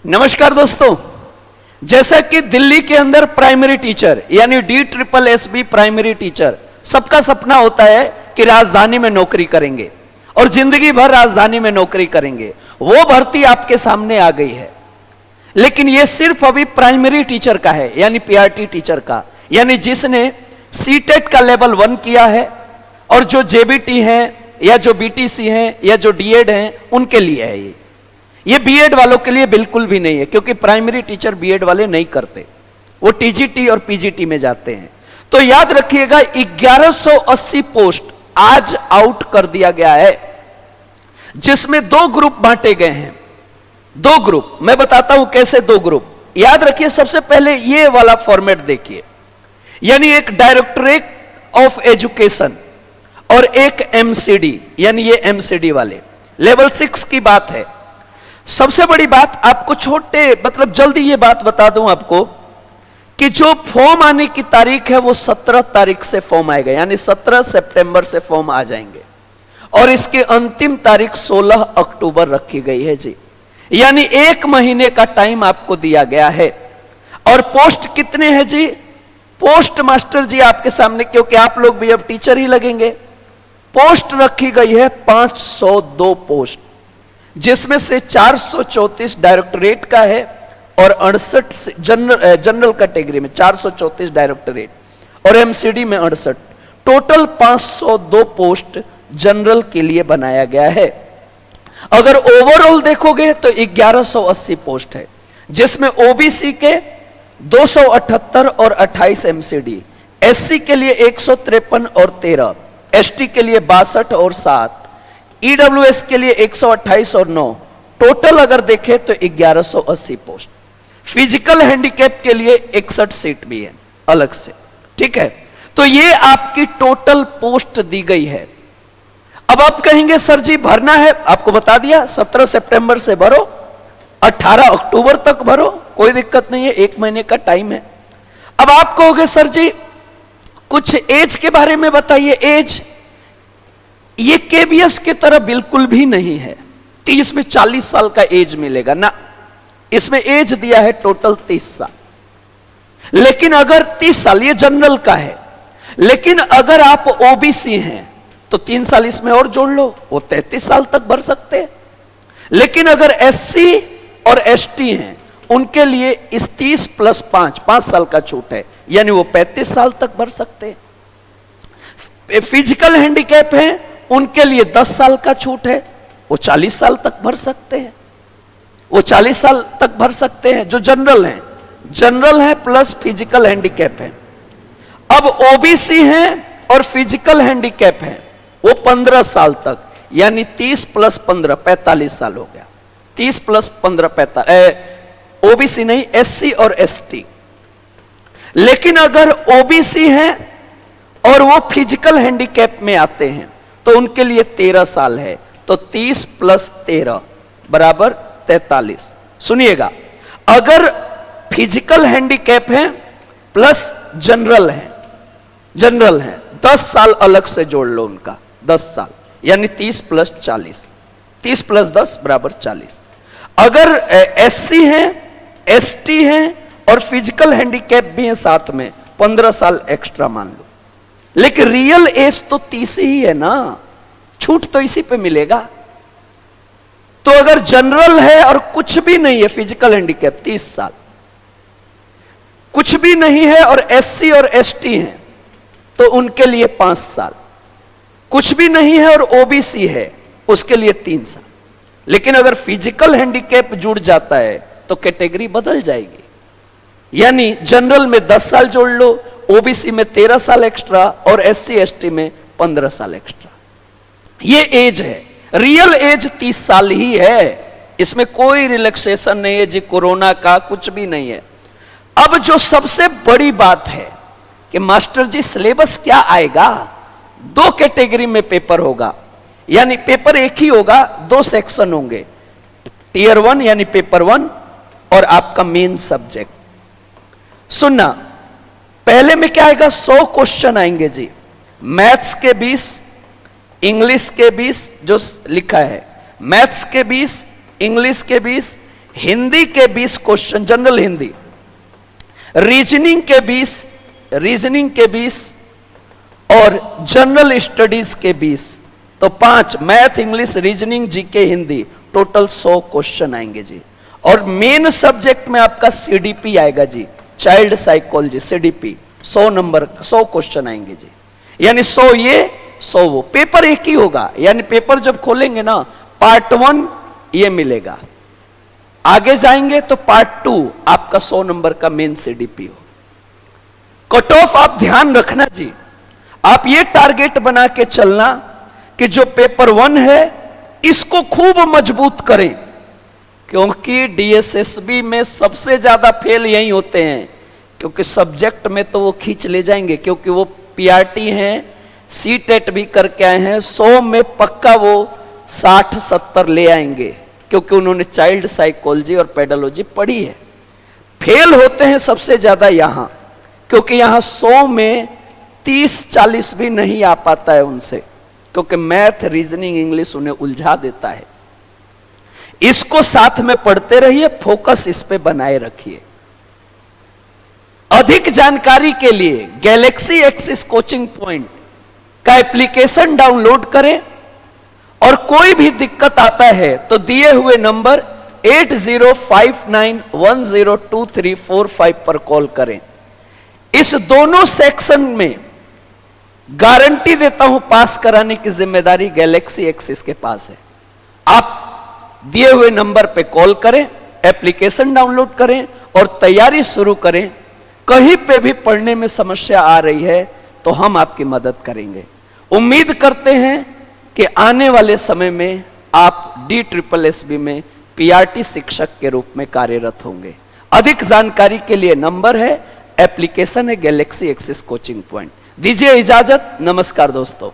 नमस्कार दोस्तों, जैसा कि दिल्ली के अंदर प्राइमरी टीचर यानी DSSB प्राइमरी टीचर सबका सपना होता है कि राजधानी में नौकरी करेंगे और जिंदगी भर राजधानी में नौकरी करेंगे, वो भर्ती आपके सामने आ गई है। लेकिन ये सिर्फ अभी प्राइमरी टीचर का है यानी PRT टीचर का, यानी जिसने CTET का लेवल 1 किया है और जो JBT हैं या जो BTC हैं या जो DED हैं उनके लिए है। ये BEd वालों के लिए बिल्कुल भी नहीं है, क्योंकि प्राइमरी टीचर BEd वाले नहीं करते, वो TGT और PGT में जाते हैं। तो याद रखिएगा 1180 पोस्ट आज आउट कर दिया गया है, जिसमें 2 ग्रुप बांटे गए हैं। 2 ग्रुप, मैं बताता हूं कैसे 2 ग्रुप। याद रखिए, सबसे पहले ये वाला फॉर्मेट देखिए, यानी एक डायरेक्टरेट ऑफ एजुकेशन और एक MCD, यानी ये MCD वाले लेवल 6 की बात है। सबसे बड़ी बात आपको मतलब जल्दी ये बात बता दूं आपको कि जो फॉर्म आने की तारीख है वो 17 तारीख से फॉर्म आएगा, यानी 17 सितंबर से फॉर्म आ जाएंगे और इसकी अंतिम तारीख 16 अक्टूबर रखी गई है जी, यानी 1 महीने का टाइम आपको दिया गया है। और पोस्ट कितने हैं जी? पोस्ट मास्टर जी आपके सामने, क्योंकि आप लोग भी अब टीचर ही लगेंगे, पोस्ट रखी गई है 502 पोस्ट, जिसमें से 434 डायरेक्टरेट का है और 68 जनरल कैटेगरी में 434 डायरेक्टरेट और MCD में 68। टोटल 502 पोस्ट जनरल के लिए बनाया गया है। अगर ओवरऑल देखोगे तो 1180 पोस्ट है, जिसमें OBC के 278 और 28 MCD, SC के लिए 153 और 13, ST के लिए 62 और 7, EWS के लिए 128 और 9। टोटल अगर देखें तो 1180 पोस्ट। फिजिकल हैंडीकैप के लिए 61 सीट भी है अलग से, ठीक है। तो ये आपकी टोटल पोस्ट दी गई है। अब आप कहेंगे सर जी भरना है, आपको बता दिया 17 सितंबर से भरो, 18 अक्टूबर तक भरो, कोई दिक्कत नहीं है, 1 महीने का टाइम है। अब आप कहोगे सर जी कुछ एज के बारे में बताइए। एज ये KBS की तरह बिल्कुल भी नहीं है कि इसमें 40 साल का एज मिलेगा ना, इसमें एज दिया है टोटल 30 साल। लेकिन अगर 30 साल ये जनरल का है, लेकिन अगर आप OBC हैं तो 3 साल इसमें और जोड़ लो, वो 33 साल तक भर सकते हैं। लेकिन अगर SC और ST हैं उनके लिए इस 30 + 5 साल का छूट है, यानी वो 35 साल तक भर सकते हैं। फिजिकल हैंडीकैप है उनके लिए 10 साल का छूट है, वो 40 साल तक भर सकते हैं, वो 40 साल तक भर सकते हैं। जो जनरल है प्लस फिजिकल हैंडीकैप है। अब OBC हैं और फिजिकल हैंडीकैप है, वो 15 साल तक, यानी 30 + 15 45 साल हो गया। 30 + 15 45, OBC नहीं, SC और ST। लेकिन अगर OBC हैं और वो फिजिकल हैंडीकैप में आते हैं तो उनके लिए 13 साल है, तो 30 + 13 = 43। सुनिएगा, अगर फिजिकल हैंडीकैप है प्लस जनरल है 10 साल अलग से जोड़ लो उनका, 10 साल, यानी 30 + 40, 30 + 10 = 40। अगर SC है, ST है और फिजिकल हैंडीकैप भी है साथ में, 15 साल एक्स्ट्रा मान लो। लेकिन रियल एज तो 30 ही है ना, छूट तो इसी पे मिलेगा। तो अगर जनरल है और कुछ भी नहीं है, फिजिकल हैंडीकैप 30 साल, कुछ भी नहीं है और SC और ST हैं तो उनके लिए 5 साल, कुछ भी नहीं है और OBC है उसके लिए 3 साल। लेकिन अगर फिजिकल हैंडीकैप जुड़ जाता है तो कैटेगरी बदल जाएगी, यानी जनरल में 10 साल जोड़ लो, OBC में 13 साल एक्स्ट्रा और SC ST में 15 साल एक्स्ट्रा। ये एज है, रियल एज 30 साल ही है, इसमें कोई रिलैक्सेशन नहीं है जी, कोरोना का कुछ भी नहीं है। अब जो सबसे बड़ी बात है कि मास्टर जी सिलेबस क्या आएगा। 2 कैटेगरी में पेपर होगा, यानी पेपर एक ही होगा, 2 सेक्शन होंगे, Tier 1 यानी पेपर 1 और आपका मेन सब्जेक्ट। सुनना, पहले में क्या आएगा, 100 क्वेश्चन आएंगे जी, मैथ्स के 20, इंग्लिश के 20 जो लिखा है, मैथ्स के 20, इंग्लिश के 20, हिंदी के 20 क्वेश्चन, जनरल हिंदी, रीजनिंग के 20 और जनरल स्टडीज के 20, तो 5 math, English, reasoning, GK, Hindi, total 100 question आएंगे जी। और मेन सब्जेक्ट में आपका सीडीपी आएगा जी, child psychology, CDP 100 number, 100 question आएंगे जी। यानी 100 ये 100 वो, पेपर एक ही होगा। यानी पेपर जब खोलेंगे ना, पार्ट 1 ये मिलेगा, आगे जाएंगे तो पार्ट 2 आपका 100 नंबर का मेन सीडीपी हो। कट ऑफ आप ध्यान रखना जी, आप ये टारगेट बना के चलना कि जो पेपर 1 है इसको खूब मजबूत करें, क्योंकि डीएसएसबी में सबसे ज्यादा फेल यही होते हैं, क्योंकि सब्जेक्ट में तो वो खींच ले जाएंगे, क्योंकि वो पीआरटी हैं, सीटेट भी करके आए हैं, 100 में पक्का वो 60-70 ले आएंगे, क्योंकि उन्होंने चाइल्ड साइकोलॉजी और पेडोलॉजी पढ़ी है। फेल होते हैं सबसे ज्यादा यहां, क्योंकि यहां 100 में 30-40 भी नहीं आ पाता है उनसे, क्योंकि मैथ, रीजनिंग, इंग्लिश उन्हें उलझा देता है। इसको साथ में पढ़ते रहिए, फोकस इस पे बनाए रखिए। अधिक जानकारी के लिए गैलेक्सी एक्सिस कोचिंग पॉइंट का एप्लीकेशन डाउनलोड करें, और कोई भी दिक्कत आता है तो दिए हुए नंबर 8059102345 पर कॉल करें। इस दोनों सेक्शन में गारंटी देता हूं, पास कराने की जिम्मेदारी गैलेक्सी एक्सिस के पास है। आप दिए हुए नंबर पे कॉल करें, एप्लीकेशन डाउनलोड करें और तैयारी शुरू करें। कहीं पे भी पढ़ने में समस्या आ रही है तो हम आपकी मदद करेंगे। उम्मीद करते हैं कि आने वाले समय में आप DSSB में पीआरटी शिक्षक के रूप में कार्यरत होंगे। अधिक जानकारी के लिए नंबर है, एप्लीकेशन है गैलेक्सी एक्सिस कोचिंग पॉइंट। दीजिए इजाजत, नमस्कार दोस्तों।